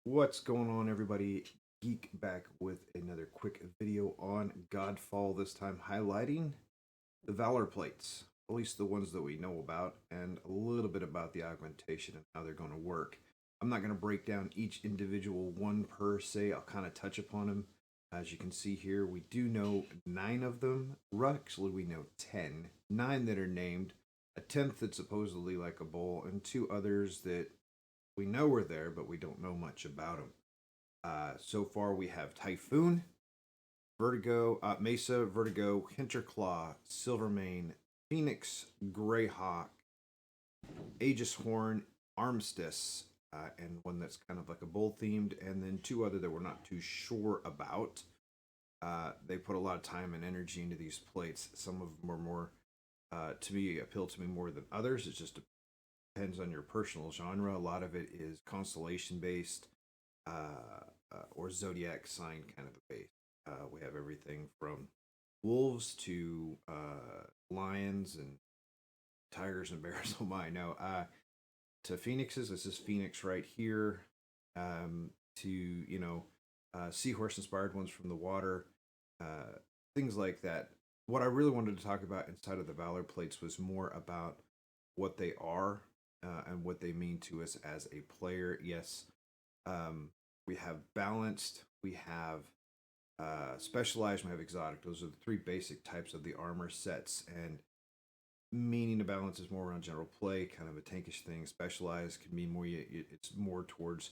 What's going on, everybody? Geek back with another quick video on Godfall, this time highlighting the Valorplates, at least the ones that we know about, and a little bit about the augmentation and how they're going to work. I'm not going to break down each individual one per se, I'll kind of touch upon them. As you can see here, we do know 9 of them. Actually, we know 10. 9 that are named, a 10th that's supposedly like a bull, and 2 others that we know are there, but we don't know much about them. So far, we have Typhoon, Vertigo, Mesa, Vertigo, Hinterclaw, Silvermane, Phoenix, Greyhawk, Aegis Horn, Armistice, and one that's kind of like a bull themed, and then 2 other that we're not too sure about. They put a lot of time and energy into these plates. Some of them are more, to me, appeal to me more than others. It just depends on your personal genre. A lot of it is constellation based, or zodiac sign kind of a base. We have everything from wolves to lions and tigers and bears. Oh my, no. To phoenixes, this is Phoenix right here. To seahorse inspired ones from the water, things like that. What I really wanted to talk about inside of the Valor plates was more about what they are, and what they mean to us as a player. Yes, um, we have balanced, we have specialized, we have exotic. Those are the 3 basic types of the armor sets. And meaning to balance is more around general play, kind of a tankish thing. Specialized can be more, it's more towards, is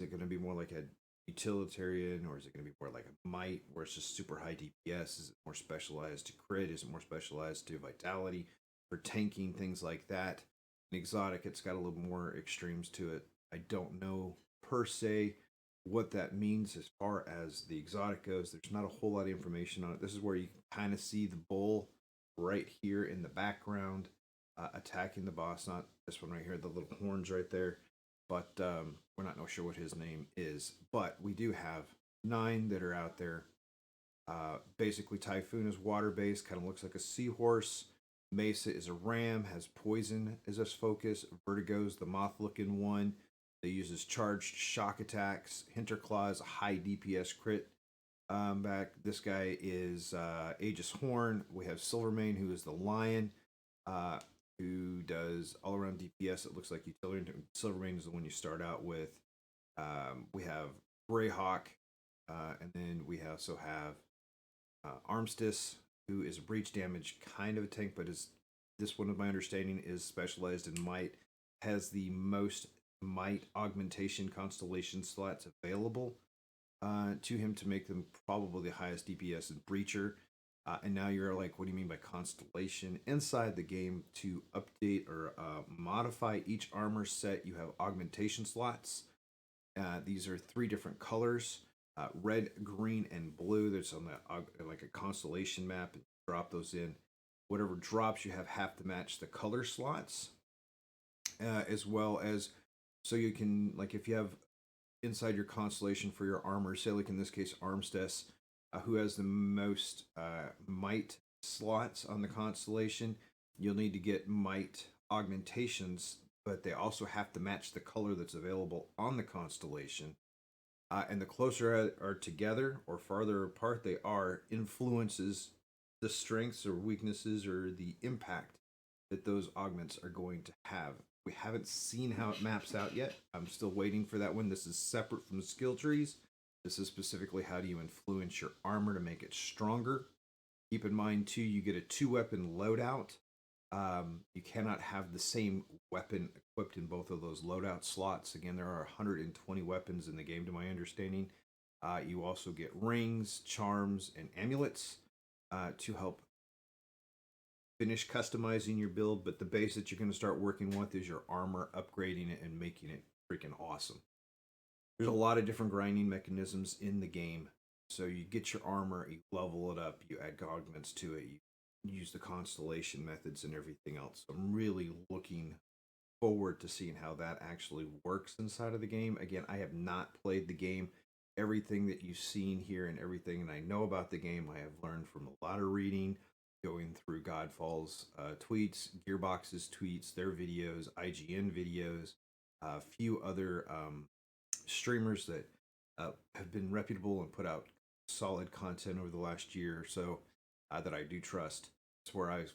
it going to be more like a utilitarian, or is it going to be more like a might where it's just super high DPS? Is it more specialized to crit? Is it more specialized to vitality for tanking, things like that? An exotic, it's got a little more extremes to it. I don't know per se what that means as far as the exotic goes. There's not a whole lot of information on it. This is where you kind of see the bull right here in the background, attacking the boss. Not this one right here, the little horns right there. But we're not sure what his name is. But we do have 9 that are out there. Basically, Typhoon is water based, kind of looks like a seahorse. Mesa is a ram, has poison as its focus. Vertigo's the moth looking one that uses charged shock attacks. Hinterclaw is a high DPS crit. Back, this guy is Aegis Horn. We have Silvermane, who is the lion, uh, who does all around DPS. It looks like utility. Silvermane is the one you start out with. We have Greyhawk, and then we also have Armistice, who is a breach damage kind of a tank, but is this one of my understanding is specialized in might, has the most might augmentation constellation slots available to him to make them probably the highest DPS and breacher. And now you're like, what do you mean by constellation? Inside the game, to update or modify each armor set, you have augmentation slots. These are 3 different colors: red, green, and blue. That's on the like a constellation map. And drop those in. Whatever drops, you have to match the color slots, as well as, so you can, like, if you have inside your constellation for your armor, say like in this case Armistice, who has the most might slots on the constellation, you'll need to get might augmentations, but they also have to match the color that's available on the constellation. And the closer are together or farther apart they are, influences the strengths or weaknesses or the impact that those augments are going to have. We haven't seen how it maps out yet. I'm still waiting for that one. This is separate from skill trees. This is specifically how do you influence your armor to make it stronger. Keep in mind, too, you get a 2-weapon loadout. You cannot have the same weapon equipped in both of those loadout slots. Again, there are 120 weapons in the game, to my understanding. You also get rings, charms, and amulets to help finish customizing your build. But the base that you're going to start working with is your armor, upgrading it and making it freaking awesome. There's a lot of different grinding mechanisms in the game. So you get your armor, you level it up, you add augments to it, you use the constellation methods and everything else. I'm really looking forward to seeing how that actually works inside of the game. Again, I have not played the game. Everything that you've seen here and everything and I know about the game, I have learned from a lot of reading, going through Godfall's tweets, Gearbox's tweets, their videos, IGN videos, a few other streamers that have been reputable and put out solid content over the last year or so that I do trust. It's where I've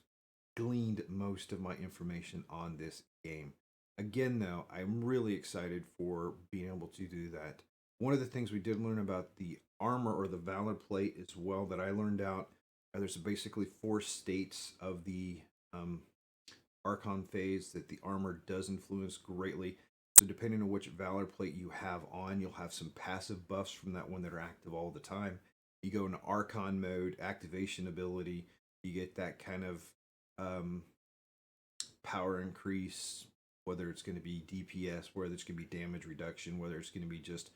gleaned most of my information on this game. Again, though, I'm really excited for being able to do that. One of the things we did learn about the armor or the Valor plate as well that I learned out. There's basically four states of the um, Archon phase that the armor does influence greatly. So depending on which Valor plate you have on, you'll have some passive buffs from that one that are active all the time. You go into Archon mode, activation ability, you get that kind of um, power increase, whether it's going to be DPS, whether it's going to be damage reduction, whether it's going to be just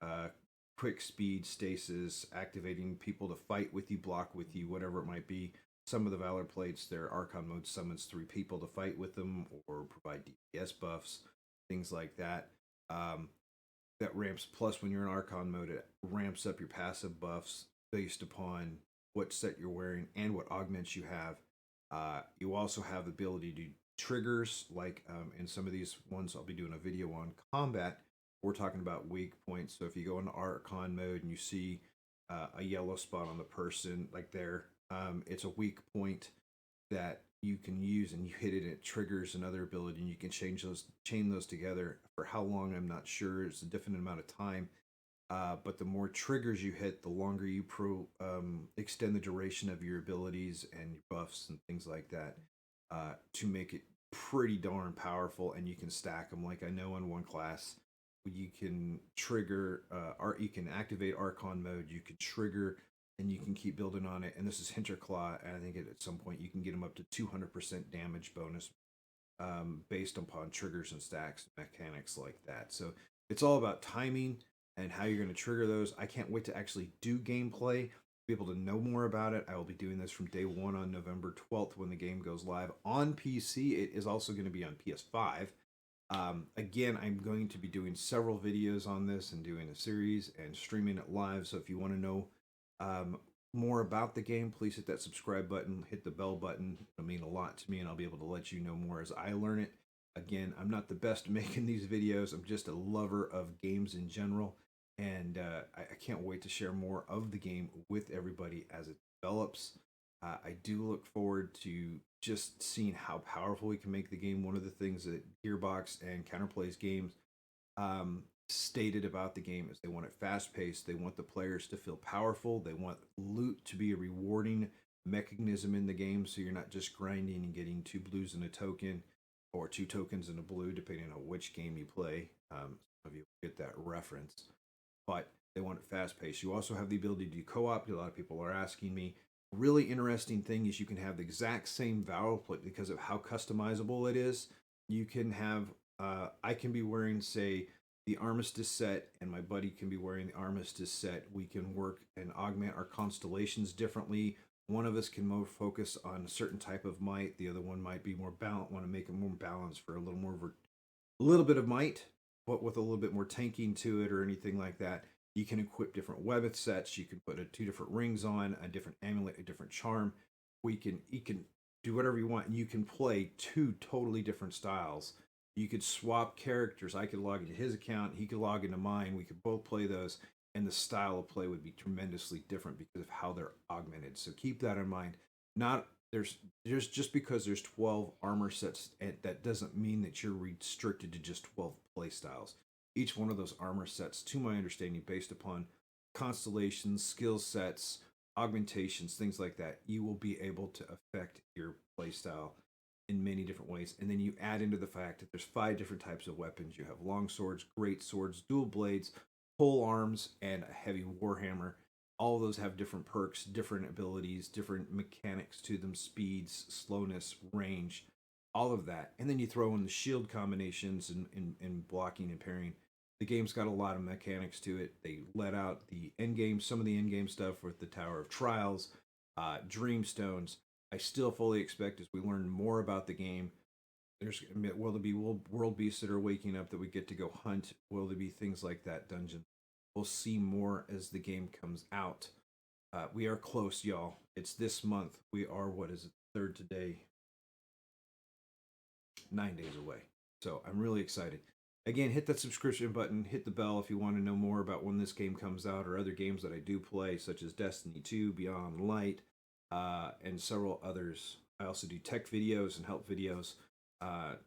uh, quick speed stasis, activating people to fight with you, block with you, whatever it might be. Some of the Valor plates, their Archon mode summons 3 people to fight with them or provide DPS buffs, things like that. That ramps, plus when you're in Archon mode, it ramps up your passive buffs based upon what set you're wearing and what augments you have. You also have the ability to triggers, like in some of these ones I'll be doing a video on combat. We're talking about weak points. So if you go into Archon mode and you see a yellow spot on the person, like there, it's a weak point that you can use, and you hit it, it triggers another ability, and you can chain those together. For how long, I'm not sure. It's a different amount of time. But the more triggers you hit, the longer you extend the duration of your abilities and your buffs and things like that to make it pretty darn powerful. And you can stack them. Like I know in one class, you can trigger, you can activate Archon mode. You can trigger, and you can keep building on it. And this is Hinterclaw, and I think at some point you can get them up to 200% damage bonus based upon triggers and stacks, mechanics like that. So it's all about timing and how you're going to trigger those. I can't wait to actually do gameplay, be able to know more about it. I will be doing this from day one on November 12th when the game goes live on PC. It is also going to be on PS5. Again, I'm going to be doing several videos on this and doing a series and streaming it live. So if you want to know more about the game, please hit that subscribe button, hit the bell button. It'll mean a lot to me, and I'll be able to let you know more as I learn it. Again, I'm not the best at making these videos. I'm just a lover of games in general, and I can't wait to share more of the game with everybody as it develops. I do look forward to just seeing how powerful we can make the game. One of the things that Gearbox and Counterplay's games stated about the game is they want it fast paced. They want the players to feel powerful. They want loot to be a rewarding mechanism in the game, so you're not just grinding and getting 2 blues and a token, or 2 tokens and a blue, depending on which game you play. Some of you get that reference, but they want it fast paced. You also have the ability to do co op. A lot of people are asking me. Really interesting thing is you can have the exact same Valor plate because of how customizable it is. You can have, I can be wearing, say, the Armistice set, and my buddy can be wearing the Armistice set. We can work and augment our constellations differently. One of us can more focus on a certain type of might. The other one might be more balanced. Want to make it more balanced for a little more, a little bit of might, but with a little bit more tanking to it or anything like that. You can equip different weapon sets. You can put 2 different rings on, a different amulet, a different charm. You can do whatever you want. You can play 2 totally different styles. You could swap characters. I could log into his account. He could log into mine. We could both play those, and the style of play would be tremendously different because of how they're augmented. So keep that in mind. Not there's just because there's 12 armor sets, that doesn't mean that you're restricted to just 12 play styles. Each one of those armor sets, to my understanding, based upon constellations, skill sets, augmentations, things like that, you will be able to affect your playstyle in many different ways. And then you add into the fact that there's 5 different types of weapons. You have long swords, great swords, dual blades, pole arms, and a heavy warhammer. All of those have different perks, different abilities, different mechanics to them, speeds, slowness, range, all of that. And then you throw in the shield combinations and blocking and parrying. The game's got a lot of mechanics to it. They let out the end game, some of the end game stuff with the Tower of Trials, Dreamstones. I still fully expect as we learn more about the game, will there be world beasts that are waking up that we get to go hunt? Will there be things like that dungeon? We'll see more as the game comes out. We are close, y'all. It's this month. We are, what is it, third today? 9 days away. So I'm really excited. Again, hit that subscription button, hit the bell if you want to know more about when this game comes out or other games that I do play, such as Destiny 2, Beyond Light, and several others. I also do tech videos and help videos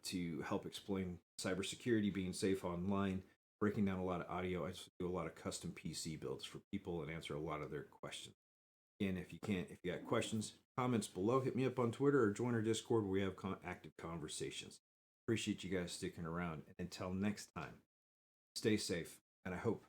to help explain cybersecurity, being safe online, breaking down a lot of audio. I also do a lot of custom PC builds for people and answer a lot of their questions. Again, if you got questions, comments below, hit me up on Twitter or join our Discord where we have active conversations. Appreciate you guys sticking around. And until next time, stay safe, and I hope